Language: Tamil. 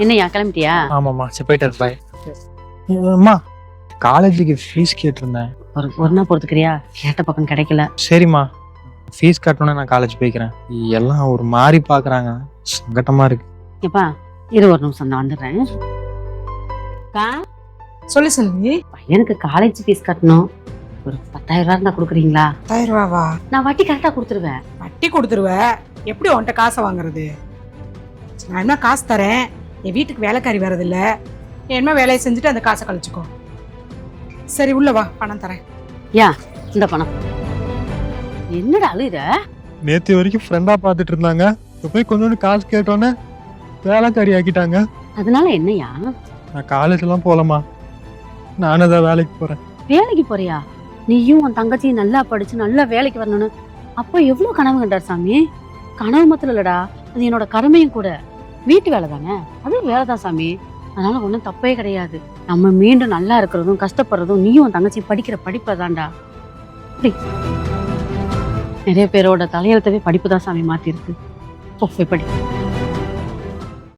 என்னையா கிளம்பிட்டியா? ஆமாம்மா, சரி போயிட்டு பாய். அம்மா, காலேஜுக்கு ஃபீஸ் கேட்டிருந்தேன். ஒரு நாள் பொறுத்துக்கிறியா? கேட்ட பக்கம் கிடைக்கல. சரிம்மா, ஃபீஸ் கட்டணும்னா நான் காலேஜ் போய்க்கிறேன். எல்லாம் ஒரு மாதிரி பார்க்குறாங்க, சங்கட்டமா இருக்கு. எப்பா இரு, ஒரு நிமிஷம் நான் வந்துடுறேன். சொல்லு செல்வி. பையனுக்கு காலேஜ் ஃபீஸ் கட்டணும். ஒரு 10,000 ரூபா இருந்தா கொடுக்குறீங்களா? 10,000 ரூபாவா? நான் வட்டி கரெக்டா கொடுத்துருவேன். வட்டி கொடுத்துருவ? எப்படி உன்கிட்ட காசை வாங்குறது? நான் என்ன காசு தரேன், என் வீட்டுக்கு வேலைக்காரி வர்றதில்ல, என்ன வேலையை செஞ்சுட்டு அந்த காசை கழிச்சுக்கோ. சரி உள்ள வா, பணம் தரேன். இந்த பணம். என்னடா அழுத? நேற்று வரைக்கும் ஃப்ரெண்டா பார்த்துட்டு இருந்தாங்க, இப்போ போய் கொஞ்சோண்டு காசு கேட்டோன்னே வேலைக்காரி ஆக்கிட்டாங்க. அதனால என்னையா? நான் காலேஜ்லாம் போகலம்மா, நானும் தான் வேலைக்கு போறேன். வேலைக்கு போறியா? நீயும் உன் தங்கச்சியும் நல்லா படிச்சு நல்லா வேலைக்கு வரணும்னு அப்போ எவ்வளவு கனவு கண்டார் சாமி. கனவு மாத்திரம் இல்லடா, அது என்னோட கடமையும் கூட. வீட்டு வேலை தானே, அதுவும் வேலை தான் சாமி. அதனால ஒன்றும் தப்பே கிடையாது. நம்ம மீண்டும் நல்லா இருக்கிறதும் கஷ்டப்படுறதும் நீயும் உன் தங்கச்சி படிக்கிற படிப்பை தான்டா. நிறைய பேரோட தலையெழுத்தவே படிப்பு தான் சாமி மாத்திருக்கு. போய் படி.